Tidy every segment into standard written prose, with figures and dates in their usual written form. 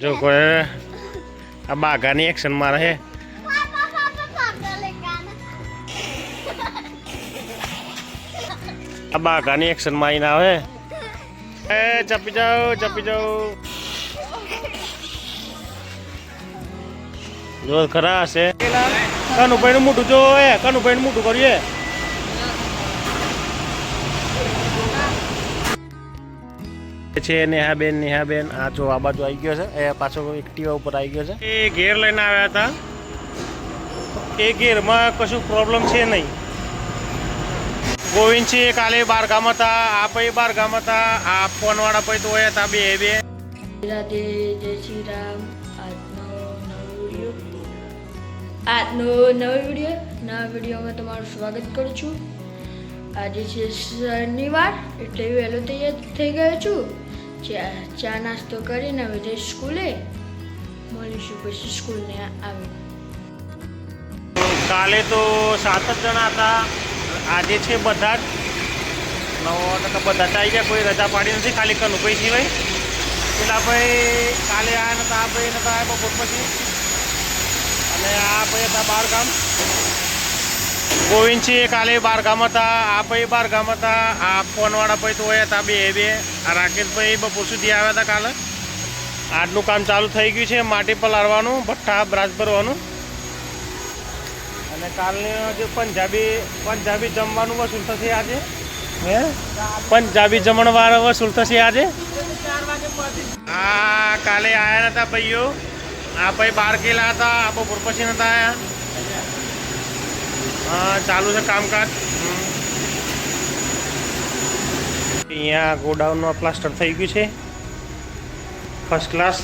જો કોઈ આ બાઘાની એક્શન મારે હે આ બાઘાની એક્શન મારીને આવે એ ચપી જાઓ જો ખરા હશે કનુભાઈ નું મોટું જો કનુભાઈ નું મોટું કરીએ છે નેહાબેન આ જો આ બાજુ આવી ગયો છે એ પાછો એક્ટિવા ઉપર આવી ગયો છે એ ઘેર લઈને આવ્યા હતા એ ઘેરમાં કશું પ્રોબ્લેમ છે નહીં ગોવિંદ છે કાલે બાર ગામ હતા આ પછી બાર ગામ હતા આ ફોનવાળા પછી તો હતા બે રાધે જય શ્રી રામ. આજનો નવો વિડીયોમાં તમારું સ્વાગત કરું છું. આજે છે શનિવાર એટલે વહેલો તૈયાર થઈ ગયો છું. ચા નાસ્તો કરીને હવે જઈ સ્કૂલે મળીશું પછી સ્કૂલને આવી. કાલે તો 7 જ જણા હતા આજે છે બધા જ 9% બધા આવી ગયા કોઈ રજા પાડી નથી ખાલી કનુભાઈ સિવાય પેલા ભાઈ કાલે આવ્યા નતા આ ભાઈ નતા આવ્યા બપોર પછી અને આ ભાઈ હતા બાર ગામ ગોવિંદ છે કાલે બાર ગામ હતા આ ભાઈ બાર ગામ હતા આ ફોનવાળા ભાઈ તો હતા બે આ રાકેશભાઈ બપોર સુધી આવ્યા હતા કાલે આજનું કામ ચાલુ થઈ ગયું છે માટી પલાળવાનું ભઠ્ઠા બ્રાસ ભરવાનું અને કાલની જે પંજાબી જમવાનું વસૂલ થશે આજે હે પંજાબી જમણવાર વસૂલ થશે આજે હા કાલે આવ્યા નતા ભાઈઓ આ ભાઈ બાર ગયેલા હતા આ બપોર પછી નતા આવ્યા હા ચાલુ છે કામકાજ અહીંયા ગોડાઉનનું પ્લાસ્ટર થઈ ગયું છે ફર્સ્ટ ક્લાસ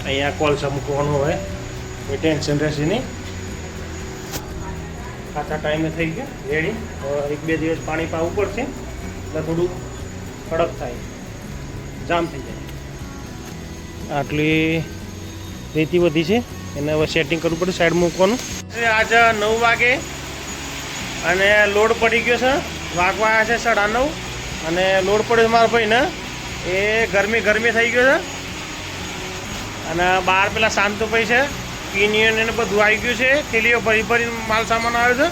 અહીંયા કોલસા મૂકવાનું હોય કોઈ ટેન્શન રહેશે નહીં ખાસા ટાઈમે થઈ ગયો રેડી 1-2 દિવસ પાણી પાવું પડશે એટલે થોડું કડક થાય જામ થઈ જાય આટલી રેતી વધી છે એને હવે સેટિંગ કરવું પડે સાઈડ મૂકવાનું આજે 9 વાગે અને લોડ પડી ગયો છે વાગવા છે 9:30 અને લોડ પડ્યો મારા ભાઈને એ ગરમી થઈ ગયો છે અને બહાર પેલા શાંતુભાઈ છે યુનિયન એને બધું આવી ગયું છે થેલીઓ ભરી માલ સામાન આવ્યો છે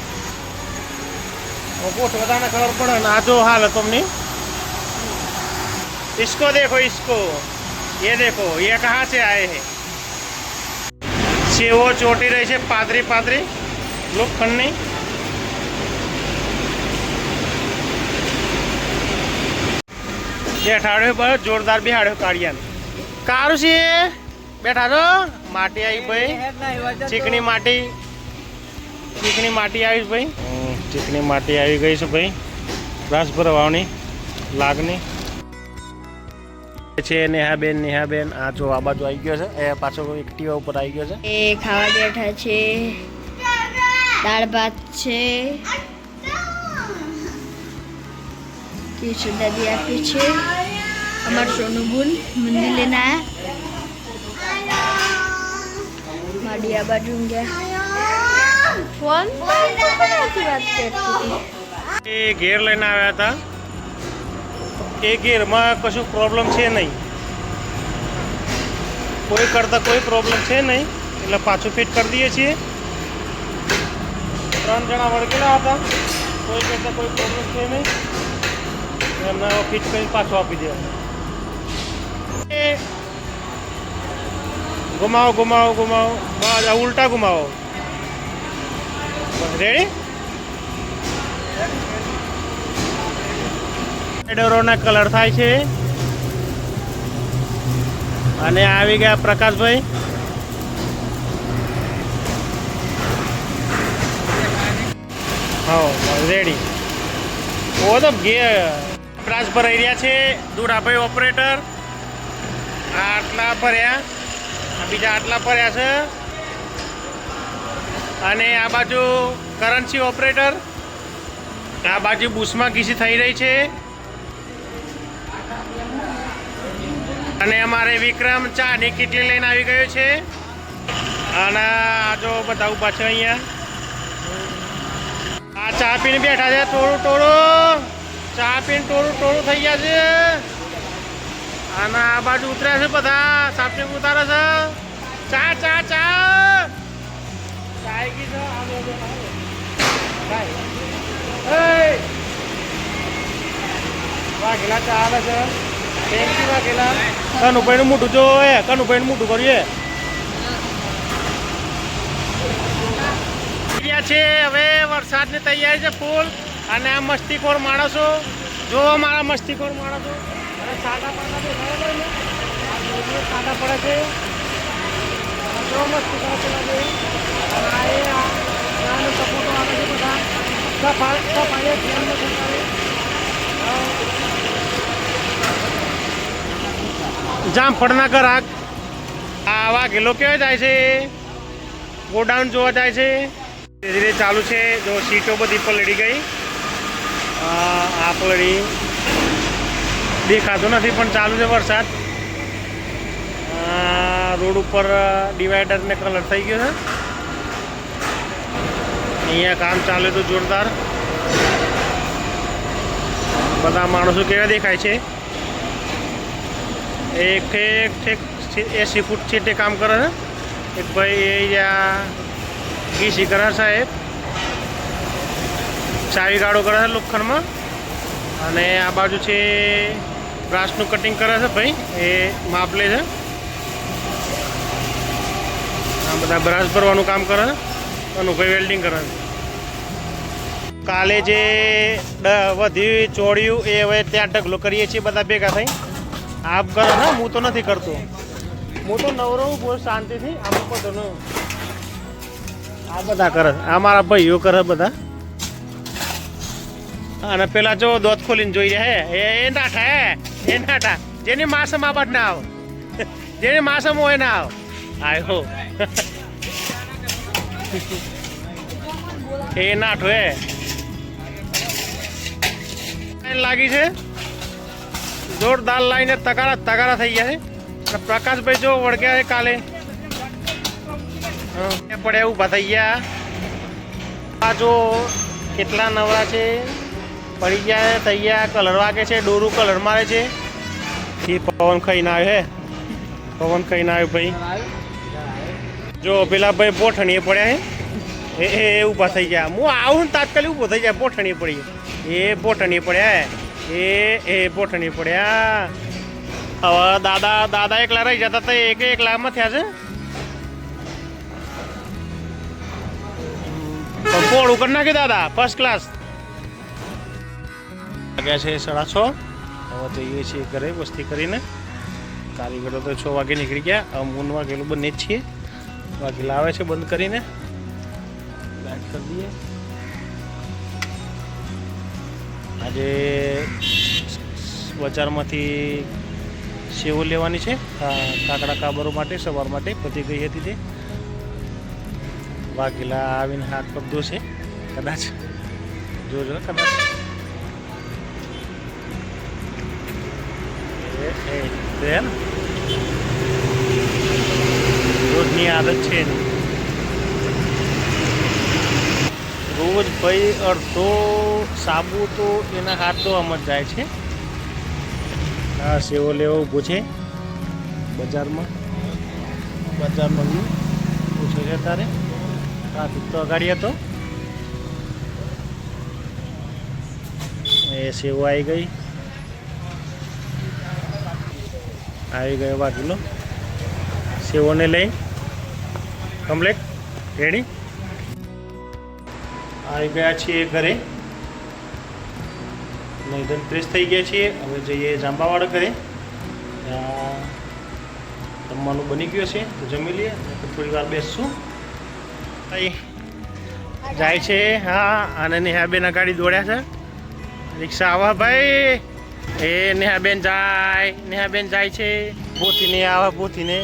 પોસ્ટ બધાને ખબર પડે ને આ જો હાલ તમને इसको देखो इसको ये देखो ये कहाँ से आए हैं सेवो ચોટી રહી છે પાતરી લોખંડની બેઠાડ્યો બસ જોરદાર બેહાડ્યો કાળિયાને કારું છે બેઠા છો માટી આવી ભાઈ ચીકણી માટી આવી ભાઈ ચીકણી માટી આવી ગઈ છે ભાઈ બ્રાસ ભરવાની લાગણી છે નેહાબેન આ જો આ બાજુ આવી ગયો છે એ પાછો એક્ટિવા ઉપર આવી ગયો છે એ ખાવા બેઠા છે દાળ ભાત છે કેશુ દાદી આપી છે અમાર સોનું બુન મંદિર લઈને આયા માડી આ બાજુ ગયા ફોન વાત કરતી એ ઘેર લઈને આવ્યા હતા એ ઘેરમાં કશું પ્રોબ્લેમ છે નહીં કોઈ કરતા કોઈ પ્રોબ્લેમ છે નહીં એટલે પાછું ફિટ કરી દઈએ છીએ 3 જણા વળગેલા હતા કોઈ કરતા કોઈ પ્રોબ્લેમ છે નહીં એમને ફિટ કરી પાછું આપી દેવાનું ઘુમાવો બસ ઉલટા ઘુમાવો બસ રેડી ડોરોના કલર થાય છે અને આવી ગયા પ્રકાશભાઈ હા રેડી ઓ તો બ્રાસ ભરાઈ રહ્યા છે દુરાભાઈ ઓપરેટર આટલા ભર્યા બીજા આટલા ભર્યા છે અને આ બાજુ કરન્સી ઓપરેટર આ બાજુ બુશમાં ઘીસી થઈ રહી છે અને અમારે વિક્રમ ચાની કીટલી લઈને આવી ગયો છે અને આ જો બધા ઊભા છે અહીંયા આ ચા પીને બેઠા છે ટોળું ચા પીને ટોળું થઈ રહ્યા છે અને આ બાજુ ઉતર્યા છે બધા સાપને ઉતારે છે ચા ચા ચા ચાય કી છે વાઘેલા ચા આવે છે થેન્ક યુ વાઘેલા કનુભાઈનું મોટું જો કનુભાઈનું મોટું કરીએ છે હવે વરસાદની તૈયારી છે ફૂલ અને આ મસ્તીખોર માણસો જો મારા મસ્તીખોર માણસો અને સાદા પડતા દેખાય ને સાદા પડે છે જો મસ્તી કરે છે સપોર્ટો આવે છે બધા સફાઈ જામફળના ગ્રાહક આવા ગેલો કેવા જાય છે ગોડાઉન જોવા જાય છે ધીરે ધીરે ચાલુ છે જો સીટો બધી પલળી ગઈ આ પલળી દેખાતો નથી પણ ચાલુ છે વરસાદ રોડ ઉપર ડિવાઈડરને કલર થઈ ગયો છે અહીંયા કામ ચાલે તો જોરદાર બધા માણસો કેવા દેખાય છે એક 80 ફૂટ છે તે કામ કરે છે એક ભાઈ ઘીસી કરે સાહેબ ચાવી ગાળો કરે છે લોખંડમાં અને આ બાજુ છે બ્રાસનું કટિંગ કરે છે ભાઈ એ માપ લે છે આ બધા બ્રાસ ભરવાનું કામ કરે છે અને ભાઈ વેલ્ડિંગ કરે છે કાલે જે વધી ચોળ્યું એ હવે ત્યાં ઢગલો કરીએ છીએ બધા ભેગા થઈ આપ કરે ને હું તો નથી કરતો હું તો નવરો બહુ શાંતિથી આમ બધું આ બધા કરે આ મારા ભાઈઓ કરે બધા અને પેલા જો દોત ખોલીને જોઈ રહ્યા હે એ નાઠા એ નાઠા જેની માસમ આ બાદ ના આવ જેની માસમ હોય ના આવ આયો એ નાઠો એ લાગી છે જોરદાર લાઈને તગારા થઈ ગયા છે પ્રકાશભાઈ જો વળગ્યા છે કાલે પડે ઊભા થઈ ગયા આ જો કેટલા નવરા છે પડી ગયા થઈ ગયા કલર વાગે છે ડોરું કલર મારે છે એ પવન ખાઈને આવ્યો હે પવન ખાઈને આવ્યો ભાઈ જો પેલા ભાઈ પોઠણીએ પડ્યા હે એ ઊભા થઈ ગયા હું આવું ને તાત્કાલિક ઊભો થઈ જાય પોઠણીએ પડી એ પોઠણીએ પડ્યા એ પોઠણીએ પડ્યા હવે દાદા એકલા રહી જતા હતા એકલામાં થયા છે પોળું કરી નાખ્યું દાદા ફર્સ્ટ ક્લાસ વાગ્યા છે 6:30 હવે જઈએ છીએ ઘરે વસ્તી કરીને કારીગરો તો 6 વાગે નીકળી ગયા હવે મૂન વાગેલું બંને જ છીએ વાગેલા આવે છે બંધ કરીને લાઈટ કરી દઈએ આજે બજારમાંથી સેવો લેવાની છે કાકડા કાબરો માટે સવાર માટે પતી ગઈ હતી તે વાઘેલા આવીને હાથ પગ ધોશે કદાચ જોજો કદાચ રોજની આદત છે રોજ ભાઈ અડધો સાબુ તો એના હાથ ધોવામાં જ જાય છે હા સેવો લેવો ઊભો છે બજારમાં વ્યૂ પૂછે છે તારે ટ્રાફિક તો અગાડી હતો એ સેવો આવી ગયો વાગીલો સેવોને લઈ કમ્પ્લેટ રેડી આવી ગયા છીએ ઘરે નહીધન ફ્રેશ થઈ ગયા છીએ હવે જઈએ જાંબાવાળા ઘરે જમવાનું બની ગયું છે તો જમી લઈએ થોડી વાર બેસશું જાય છે હા અને નેહાબેન ગાડી દોડ્યા છે રિક્ષા આવા ભાઈ એ નેહાબેન જાય છે પોતીને આવા પોતીને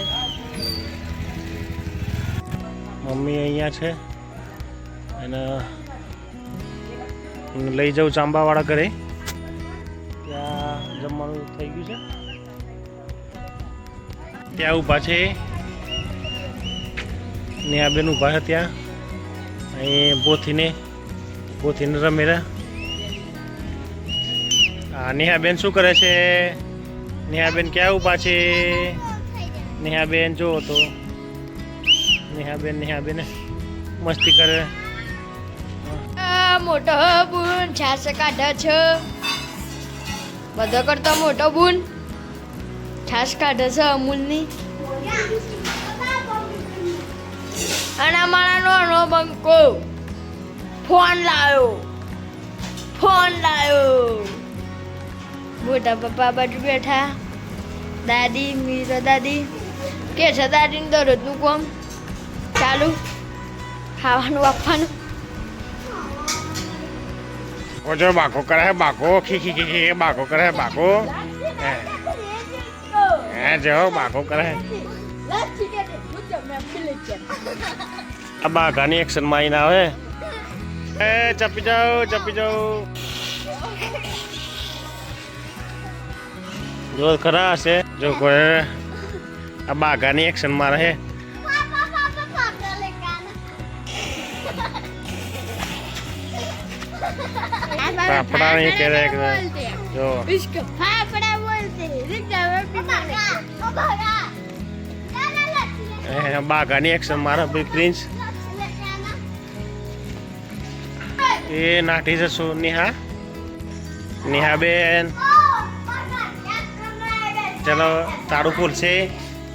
મમ્મી અહીંયા છે અને લઈ જાઉં ચાંબાવાળા ઘરે ત્યાં જમવાનું થઈ ગયું છે ત્યાં ઊભા છે નેહાબેન ઊભા છે ત્યાં અહીં પોથીને રમેલા આ નેહાબેન શું કરે છે? નેહાબેન ક્યાં ઊભા છે? નેહાબેન જો તો નેહાબેન મસ્તી કરે. મોટો બુન છાસ કાઢે છે. બધો કરતો મોટો બુન છાસ કાઢે છે અમૂલની. અને અમારા નાનો બંકો ફોન લાવ્યો. મોટા પપ્પા બાજુ બેઠા. દાદી મીરા દાદી કે છે દાદીને દરરોજનું કામ ચાલુ ખાવાનું આપવાનું. ઓજો બાકો કરે છે બાકો ખી બાકો કરે છે બાકો. હે જો બાકો કરે છે. આ બાઘાની એક્શનમાં આવીને આવે. એ ચપી જાઓ જો ખરા હશે જો કોઈ આ બાઘાની એક્શનમાં રહે. फाफड़ा नहीं कह रहे जो इसको फाफड़ा बोलते हैं. बाघानी एक्शन मारा भाई प्रिंस ये नाठी से सो नेहा बेन चलो ताड़ू खोल से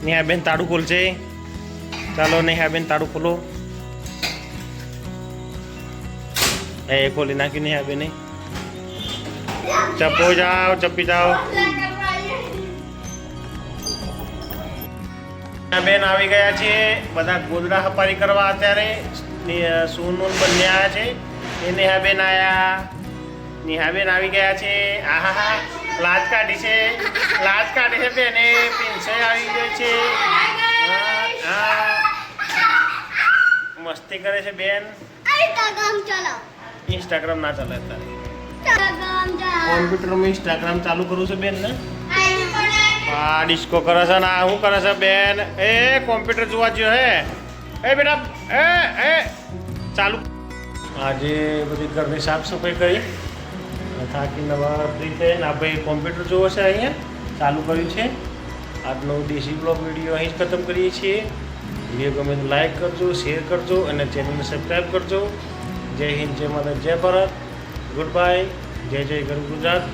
नेहा बेन ताड़ू खोल से. चलो नेहा बेन ताड़ू खोलो. ए खोली नाखी नेहा बेन ચપી જાઓ. બેન આવી ગયા છે બધા ગોદડા હપારી કરવા. અત્યારે સોનું બંને આવ્યા છે. એ નેહાબેન આવ્યા. નેહાબેન આવી ગયા છે. આહા લાજ કાઢી છે બેને. પિન્સે આવી ગઈ છે. મસ્તી કરે છે બેન. ઇન્સ્ટાગ્રામ ના ચાલે અત્યારે. કોમ્પ્યુટરમાં ઇન્સ્ટાગ્રામ ચાલુ કરું છું બેન ને. આ ડિસ્કો કરે છે ને આ શું કરે છે બેન? એ કોમ્પ્યુટર જોવા જ્યો હે. એ બેટા એ ચાલુ. આજે બધી ઘરની સાફ સફાઈ કરી થાકી નવા ફ્રી થઈ ને આ ભાઈ કોમ્પ્યુટર જોવો છે અહીંયા ચાલુ કર્યું છે. આજનો દેશી બ્લોગ વિડીયો અહીં જ ખતમ કરીએ છીએ. વિડીયો ગમે તો લાઈક કરજો, શેર કરજો અને ચેનલને સબસ્ક્રાઈબ કરજો. જય હિન્દ, જય માતા, જય ભારત. Good bye. જય ગરુ ગુજરાત.